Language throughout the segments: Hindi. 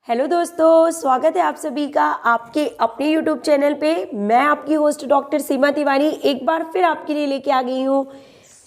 हेलो दोस्तों, स्वागत है आप सभी का आपके अपने यूट्यूब चैनल पे। मैं आपकी होस्ट डॉक्टर सीमा तिवारी एक बार फिर आपके लिए लेके आ गई हूँ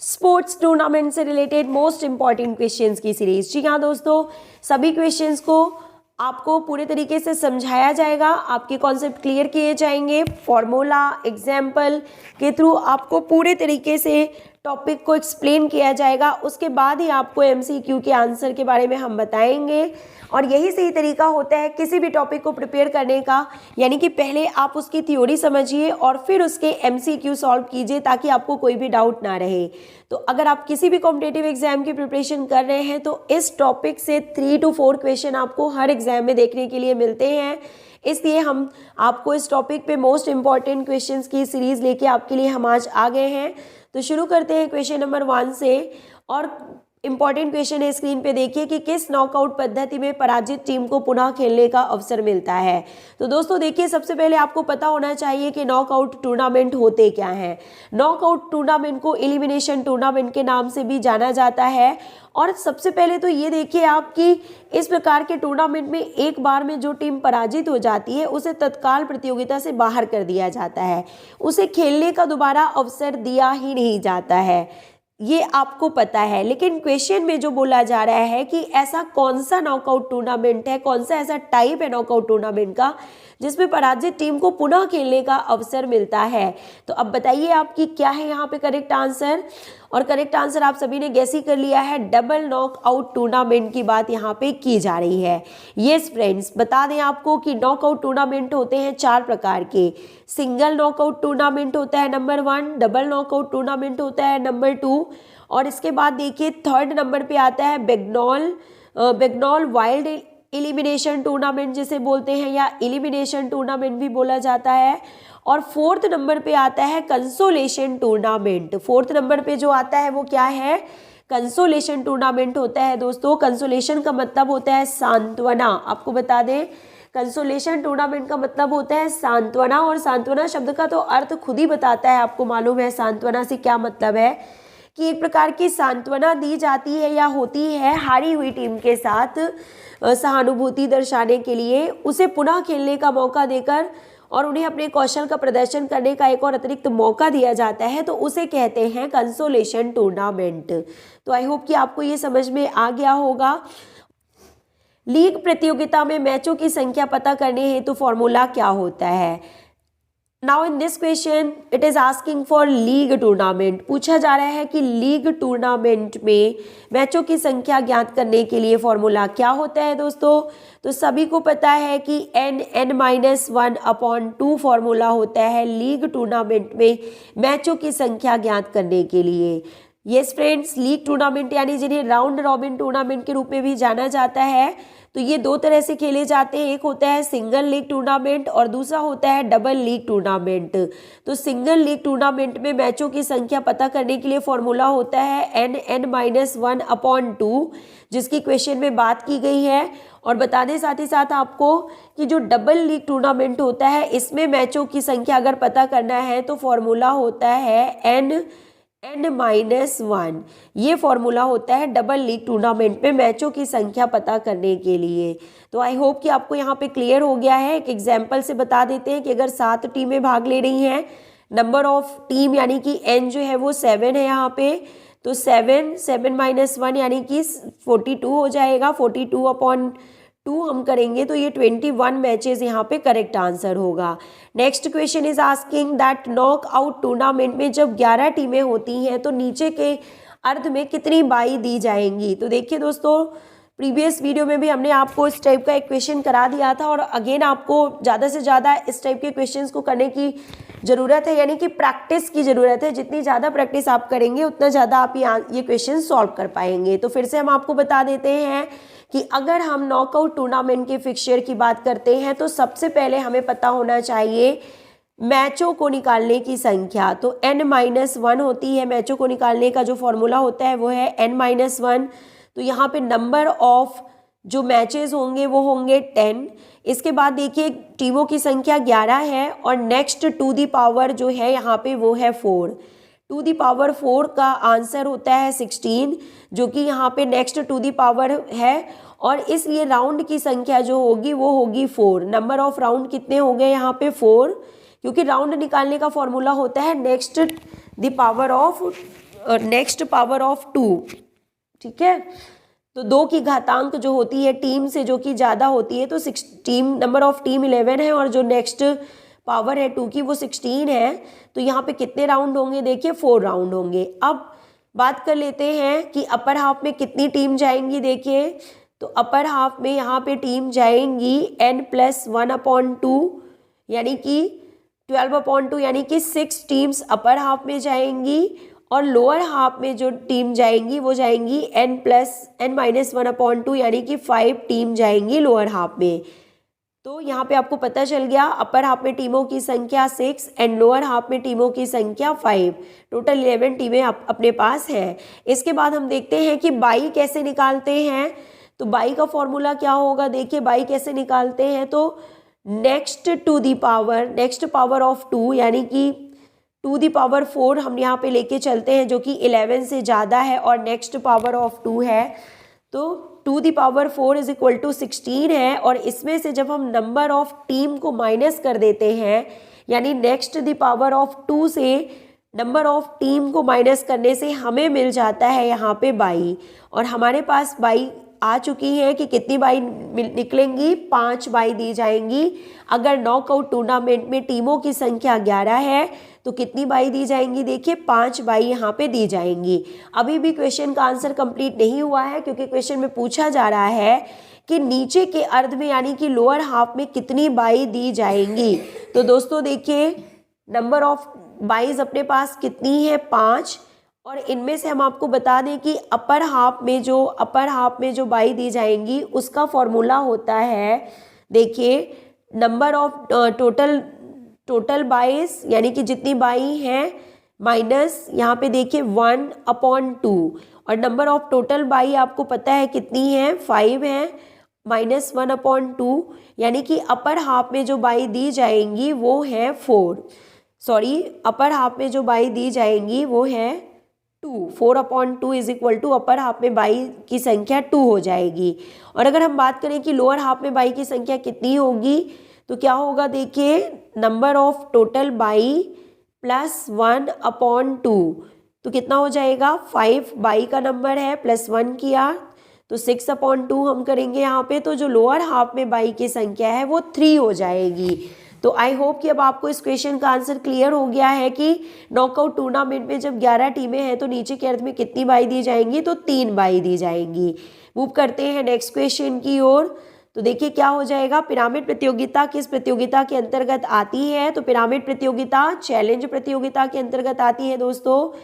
स्पोर्ट्स टूर्नामेंट से रिलेटेड मोस्ट इंपॉर्टेंट क्वेश्चंस की सीरीज। जी हाँ दोस्तों, सभी क्वेश्चंस को आपको पूरे तरीके से समझाया जाएगा, आपके कॉन्सेप्ट क्लियर किए जाएंगे, फॉर्मूला एग्जाम्पल के थ्रू आपको पूरे तरीके से टॉपिक को एक्सप्लेन किया जाएगा। उसके बाद ही आपको एमसीक्यू के आंसर के बारे में हम बताएंगे और यही सही तरीका होता है किसी भी टॉपिक को प्रिपेयर करने का, यानी कि पहले आप उसकी थ्योरी समझिए और फिर उसके एमसीक्यू सॉल्व कीजिए ताकि आपको कोई भी डाउट ना रहे। तो अगर आप किसी भी कॉम्पिटिटिव एग्जाम की प्रिपरेशन कर रहे हैं तो इस टॉपिक से 3 to 4 क्वेश्चन आपको हर एग्जाम में देखने के लिए मिलते हैं। इसलिए हम आपको इस टॉपिक पे मोस्ट इंपॉर्टेंट क्वेश्चंस की सीरीज लेके आपके लिए हम आज आ गए हैं। तो शुरू करते हैं क्वेश्चन नंबर 1 से। और इंपॉर्टेंट क्वेश्चन है, स्क्रीन पे देखिए कि किस नॉकआउट पद्धति में पराजित टीम को पुनः खेलने का अवसर मिलता है। तो दोस्तों देखिए, सबसे पहले आपको पता होना चाहिए कि नॉकआउट टूर्नामेंट होते क्या हैं। नॉकआउट टूर्नामेंट को एलिमिनेशन टूर्नामेंट के नाम से भी जाना जाता है। और सबसे पहले तो ये देखिए आप कि इस प्रकार के टूर्नामेंट में एक बार में जो टीम पराजित हो जाती है उसे तत्काल प्रतियोगिता से बाहर कर दिया जाता है, उसे खेलने का दोबारा अवसर दिया ही नहीं जाता है, ये आपको पता है। लेकिन क्वेश्चन में जो बोला जा रहा है कि ऐसा कौन सा नॉकआउट टूर्नामेंट है, कौन सा ऐसा टाइप है नॉकआउट टूर्नामेंट का जिसमें पराजित टीम को पुनः खेलने का अवसर मिलता है। तो अब बताइए आपकी क्या है यहाँ पे करेक्ट आंसर। और करेक्ट आंसर आप सभी ने गैस ही कर लिया है, डबल नॉकआउट टूर्नामेंट की बात यहाँ पे की जा रही है। यस फ्रेंड्स, बता दें आपको कि नॉकआउट टूर्नामेंट होते हैं 4 प्रकार के। सिंगल नॉकआउट टूर्नामेंट होता है नंबर 1, डबल नॉकआउट टूर्नामेंट होता है नंबर 2, और इसके बाद देखिए थर्ड नंबर पे आता है बैगनॉल वाइल्ड एलिमिनेशन टूर्नामेंट जिसे बोलते हैं, या एलिमिनेशन टूर्नामेंट भी बोला जाता है। और फोर्थ नंबर पे आता है कंसोलेशन टूर्नामेंट। फोर्थ नंबर पे जो आता है वो क्या है, कंसोलेशन टूर्नामेंट होता है। दोस्तों कंसोलेशन का मतलब होता है सांत्वना। आपको बता दें कंसोलेशन टूर्नामेंट का मतलब होता है सांत्वना, और सांत्वना शब्द का तो अर्थ खुद ही बताता है। आपको मालूम है सांत्वना से क्या मतलब है, कि एक प्रकार की सांत्वना दी जाती है या होती है हारी हुई टीम के साथ सहानुभूति दर्शाने के लिए, उसे पुनः खेलने का मौका देकर और उन्हें अपने कौशल का प्रदर्शन करने का एक और अतिरिक्त मौका दिया जाता है, तो उसे कहते हैं कंसोलेशन टूर्नामेंट। तो आई होप कि आपको ये समझ में आ गया होगा। लीग प्रतियोगिता में मैचों की संख्या पता करने हेतु फॉर्मूला क्या होता है। Now in this question it is asking for league tournament. पूछा जा रहा है कि लीग टूर्नामेंट में मैचों की संख्या ज्ञात करने के लिए फॉर्मूला क्या होता है। दोस्तों तो सभी को पता है कि n-1/2 फॉर्मूला होता है लीग टूर्नामेंट में मैचों की संख्या ज्ञात करने के लिए। यस फ्रेंड्स, लीग टूर्नामेंट यानी जिन्हें राउंड रॉबिन टूर्नामेंट के रूप में भी जाना जाता है, तो ये 2 तरह से खेले जाते हैं। एक होता है सिंगल लीग टूर्नामेंट और दूसरा होता है डबल लीग टूर्नामेंट। तो सिंगल लीग टूर्नामेंट में मैचों की संख्या पता करने के लिए फॉर्मूला होता है n-1/2, जिसकी क्वेश्चन में बात की गई है। और बता दें साथ ही साथ आपको कि जो डबल लीग टूर्नामेंट होता है इसमें मैचों की संख्या अगर पता करना है तो फॉर्मूला होता है n-1। ये फॉर्मूला होता है डबल लीग टूर्नामेंट में मैचों की संख्या पता करने के लिए। तो आई होप कि आपको यहाँ पे क्लियर हो गया है। एक एग्जाम्पल से बता देते हैं कि अगर 7 टीमें भाग ले रही हैं, नंबर ऑफ टीम यानी कि n जो है वो 7 है यहाँ पे, तो 7 - 1 यानी कि 42 हो जाएगा। 42/2 हम करेंगे तो ये 21 मैचेस यहाँ पे करेक्ट आंसर होगा। Next question is asking that knockout tournament में जब 11 टीमें होती हैं तो नीचे के अर्ध में कितनी बाई दी जाएंगी। तो देखिए दोस्तों, प्रीवियस वीडियो में भी हमने आपको इस टाइप का एक क्वेश्चन करा दिया था और अगेन आपको ज़्यादा से ज़्यादा इस टाइप के क्वेश्चंस को करने की ज़रूरत है, यानी कि प्रैक्टिस की ज़रूरत है। जितनी ज़्यादा प्रैक्टिस आप करेंगे उतना ज़्यादा आप ये क्वेश्चन सॉल्व कर पाएंगे। तो फिर से हम आपको बता देते हैं कि अगर हम नॉकआउट टूर्नामेंट के फिक्सचर की बात करते हैं तो सबसे पहले हमें पता होना चाहिए मैचों को निकालने की संख्या। तो n-1 होती है मैचों को निकालने का जो फॉर्मूला होता है वो है n-1। तो यहाँ पे नंबर ऑफ जो मैचेस होंगे वो होंगे 10। इसके बाद देखिए टीमों की संख्या 11 है और नेक्स्ट टू दी पावर जो है यहाँ पे वो है 4। टू दी पावर 4 का आंसर होता है 16, जो कि यहाँ पे नेक्स्ट टू दी पावर है। और इसलिए राउंड की संख्या जो होगी वो होगी 4। नंबर ऑफ राउंड कितने हो गए यहाँ पे 4, क्योंकि राउंड निकालने का फॉर्मूला होता है नेक्स्ट पावर ऑफ 2। ठीक है, तो 2 की घातांक जो होती है टीम से जो कि ज़्यादा होती है, तो नंबर ऑफ टीम 11 है और जो नेक्स्ट पावर है 2 की वो 16 है। तो यहाँ पे कितने राउंड होंगे, देखिए 4 राउंड होंगे। अब बात कर लेते हैं कि अपर हाफ में कितनी टीम जाएंगी। देखिए, तो अपर हाफ में यहाँ पे टीम जाएंगी n+1/2 यानी कि 12/2 यानी कि 6 टीम्स अपर हाफ में जाएंगी, और लोअर हाफ में जो टीम जाएंगी वो जाएंगी n-1/2 यानी कि 5 टीम जाएंगी लोअर हाफ में। तो यहाँ पे आपको पता चल गया अपर हाफ में टीमों की संख्या 6 एंड लोअर हाफ में टीमों की संख्या 5, टोटल 11 टीमें अपने पास है। इसके बाद हम देखते हैं कि बाई कैसे निकालते हैं। तो बाई का फॉर्मूला क्या होगा, देखिए बाई कैसे निकालते हैं। तो नेक्स्ट पावर ऑफ 2 यानी कि 2 दी पावर 4 हम यहाँ पे लेके चलते हैं जो कि 11 से ज़्यादा है और नेक्स्ट पावर ऑफ 2 है। तो 2 the power 4 is equal to 16 है, और इसमें से जब हम नंबर ऑफ टीम को माइनस कर देते हैं, यानी नेक्स्ट दी पावर ऑफ 2 से नंबर ऑफ टीम को माइनस करने से हमें मिल जाता है यहाँ पे बाई, और हमारे पास बाई आ चुकी है कि कितनी बाई निकलेंगी, 5 बाई दी जाएंगी। अगर नॉकआउट टूर्नामेंट में टीमों की संख्या 11 है तो कितनी बाई दी जाएंगी, देखिए 5 बाई यहाँ पे दी जाएंगी। अभी भी क्वेश्चन का आंसर कंप्लीट नहीं हुआ है, क्योंकि क्वेश्चन में पूछा जा रहा है कि नीचे के अर्ध में यानी कि लोअर हाफ में कितनी बाई दी जाएंगी। तो दोस्तों देखिए, नंबर ऑफ बाईज अपने पास कितनी है, 5, और इनमें से हम आपको बता दें कि अपर हाफ में जो बाई दी जाएंगी उसका फॉर्मूला होता है, देखिए नंबर ऑफ टोटल बाईस यानी कि जितनी बाई हैं माइनस यहाँ पे देखिए 1/2, और नंबर ऑफ टोटल बाई आपको पता है कितनी है, 5 है, माइनस 1/2 यानी कि अपर हाफ में जो बाई दी जाएंगी वो है 4, अपर हाफ में जो बाई दी जाएंगी वो है 2। 4/2 is equal to upper half में बाई की संख्या 2 हो जाएगी। और अगर हम बात करें कि लोअर हाफ में बाई की संख्या कितनी होगी, तो क्या होगा, देखिए number of total by plus 1/2, तो कितना हो जाएगा, 5 बाई का नंबर है, प्लस 1 किया तो 6/2 हम करेंगे यहाँ पे। तो जो लोअर हाफ में बाई की संख्या है वो 3 हो जाएगी। तो आई होप कि अब आपको इस क्वेश्चन का आंसर क्लियर हो गया है कि नॉकआउट टूर्नामेंट में जब 11 टीमें हैं तो नीचे के अर्थ में कितनी बाई दी जाएंगी, तो 3 बाई दी जाएंगी। मूव करते हैं नेक्स्ट क्वेश्चन की ओर। तो देखिए क्या हो जाएगा, पिरामिड प्रतियोगिता किस प्रतियोगिता के अंतर्गत आती है। तो पिरामिड प्रतियोगिता चैलेंज प्रतियोगिता के अंतर्गत आती है दोस्तों,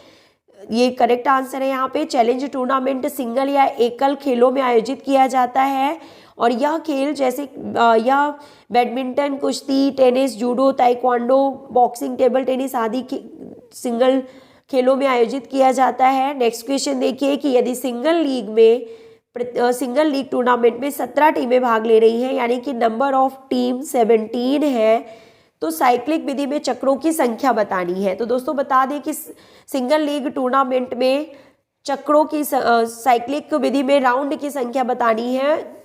ये करेक्ट आंसर है यहाँ पे। चैलेंज टूर्नामेंट सिंगल या एकल खेलों में आयोजित किया जाता है, और यह खेल जैसे यह बैडमिंटन, कुश्ती, tennis, judo, taekwondo, boxing, table tennis आदि सिंगल खेलों में आयोजित किया जाता है। नेक्स्ट क्वेश्चन देखिए कि यदि सिंगल लीग टूर्नामेंट में 17 टीमें भाग ले रही हैं, यानी कि नंबर ऑफ टीम 17 है, तो साइक्लिक विधि में चक्रों की संख्या बतानी है। तो दोस्तों बता दें कि सिंगल लीग टूर्नामेंट में चक्रों की साइक्लिक विधि में राउंड की संख्या बतानी है।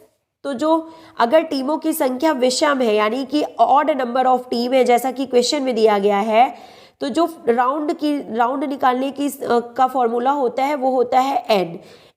तो जो अगर टीमों की संख्या विषम है यानी कि ऑड नंबर ऑफ टीम है, जैसा कि क्वेश्चन में दिया गया है, तो जो राउंड निकालने की का फॉर्मूला होता है वो होता है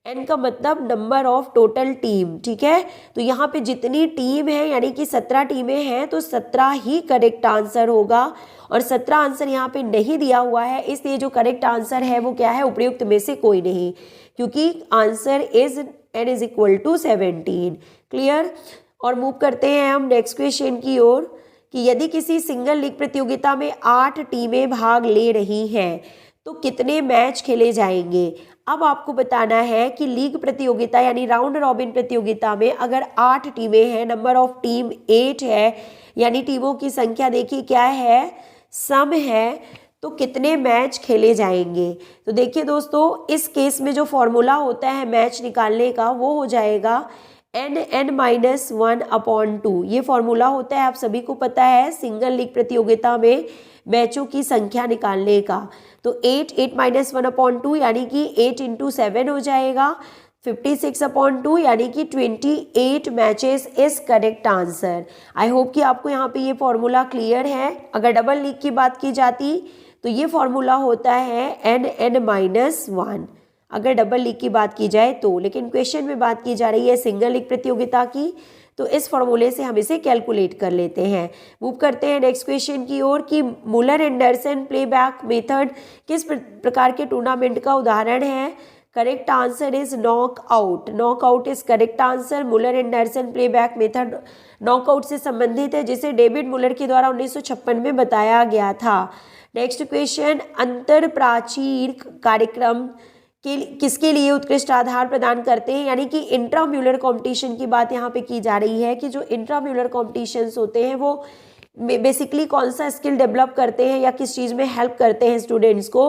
एन का मतलब नंबर ऑफ टोटल टीम। ठीक है, तो यहाँ पे जितनी टीम है यानी कि 17 टीमें हैं, तो 17 ही करेक्ट आंसर होगा, और 17 आंसर यहाँ पे नहीं दिया हुआ है, इसलिए जो करेक्ट आंसर है वो क्या है, उपर्युक्त में से कोई नहीं, क्योंकि answer is n is equal to 17। Clear. और मूव करते हैं हम नेक्स्ट क्वेश्चन की ओर कि यदि किसी सिंगल लीग प्रतियोगिता में 8 टीमें भाग ले रही हैं तो कितने मैच खेले जाएंगे। अब आपको बताना है कि लीग प्रतियोगिता यानी राउंड रॉबिन प्रतियोगिता में अगर 8 टीमें हैं, नंबर ऑफ टीम 8 है, यानी टीमों की संख्या देखिए क्या है, सम है, तो कितने मैच खेले जाएंगे। तो देखिए दोस्तों, इस केस में जो फॉर्मूला होता है मैच निकालने का वो हो जाएगा n-1/2। ये फॉर्मूला होता है, आप सभी को पता है, सिंगल लीग प्रतियोगिता में मैचों की संख्या निकालने का। तो 8 - 1/2 यानी कि 8 × 7 हो जाएगा, 56/2 यानी कि 28 matches is correct answer. I hope कि आपको यहाँ पे ये फॉर्मूला क्लियर है। अगर डबल लीग की बात की जाती तो ये फॉर्मूला होता है n(n-1) अगर डबल लीग की बात की जाए तो, लेकिन क्वेश्चन में बात की जा रही है सिंगल लीग प्रतियोगिता की, तो इस फॉर्मूले से हम इसे कैलकुलेट कर लेते हैं। मूव करते हैं नेक्स्ट क्वेश्चन की ओर कि मुलर एंडरसन प्लेबैक मेथड किस प्रकार के टूर्नामेंट का उदाहरण है। Correct answer is knockout. Knockout is correct answer. Muller Anderson playback method knockout से संबंधित है, जिसे डेविड मुलर के द्वारा 1956 में बताया गया था। नेक्स्ट क्वेश्चन, अंतर प्राचीर कार्यक्रम किसके लिए उत्कृष्ट आधार प्रदान करते हैं, यानी कि इंट्राम्यूलर कंपटीशन की बात यहाँ पे की जा रही है कि जो इंट्राम्यूलर कॉम्पिटिशन्स होते हैं वो बेसिकली कौन सा स्किल डेवलप करते हैं या किस चीज़ में हेल्प करते हैं स्टूडेंट्स को।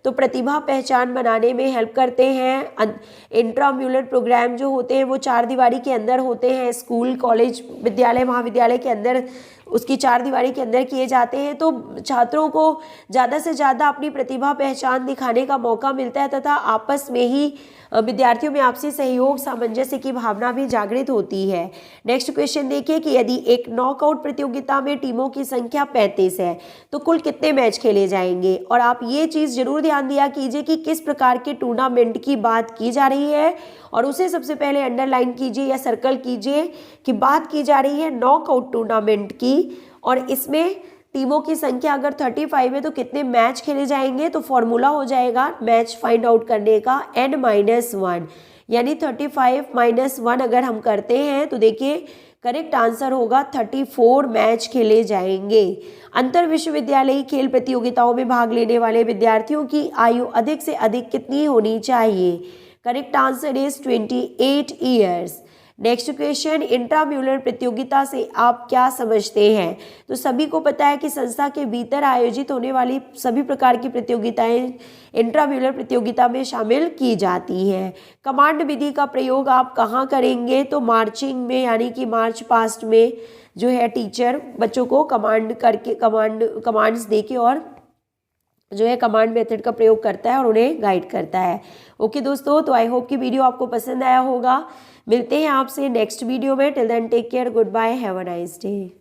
तो प्रतिभा पहचान बनाने में हेल्प करते हैं। इंट्राम्यूलर प्रोग्राम जो होते हैं वो 4 दीवारी के अंदर होते हैं, स्कूल कॉलेज विद्यालय महाविद्यालय के अंदर उसकी 4 दीवारी के अंदर किए जाते हैं। तो छात्रों को ज़्यादा से ज़्यादा अपनी प्रतिभा पहचान दिखाने का मौका मिलता है तथा आपस में ही विद्यार्थियों में आपसी सहयोग सामंजस्य की भावना भी जागृत होती है। नेक्स्ट क्वेश्चन देखिए कि यदि एक नॉकआउट प्रतियोगिता में टीमों की संख्या 35 है तो कुल कितने मैच खेले जाएंगे। और आप ये चीज़ जरूर ध्यान दिया कीजिए कि किस प्रकार के टूर्नामेंट की बात की जा रही है और उसे सबसे पहले अंडरलाइन कीजिए या सर्कल कीजिए कि बात की जा रही है नॉकआउट टूर्नामेंट की, और इसमें टीमों की संख्या अगर 35 है तो कितने मैच खेले जाएंगे। तो फॉर्मूला हो जाएगा मैच फाइंड आउट करने का n-1, यानी 35 - 1 अगर हम करते हैं तो देखिए करेक्ट आंसर होगा 34 मैच खेले जाएंगे। अंतर विश्वविद्यालयी खेल प्रतियोगिताओं में भाग लेने वाले विद्यार्थियों की आयु अधिक से अधिक कितनी होनी चाहिए। Correct answer is 28 years. Next question, intramural प्रतियोगिता से आप क्या समझते हैं। तो सभी को पता है कि संस्था के भीतर आयोजित होने वाली सभी प्रकार की प्रतियोगिताएं इंट्राम्यूलर प्रतियोगिता में शामिल की जाती हैं। कमांड विधि का प्रयोग आप कहाँ करेंगे। तो मार्चिंग में, यानी कि मार्च पास्ट में जो है टीचर बच्चों को कमांड करके कमांड्स दे के और जो है कमांड मेथड का प्रयोग करता है और उन्हें गाइड करता है। ओके दोस्तों, तो आई होप कि वीडियो आपको पसंद आया होगा। मिलते हैं आपसे नेक्स्ट वीडियो में। Till then take care, good bye, have a nice day.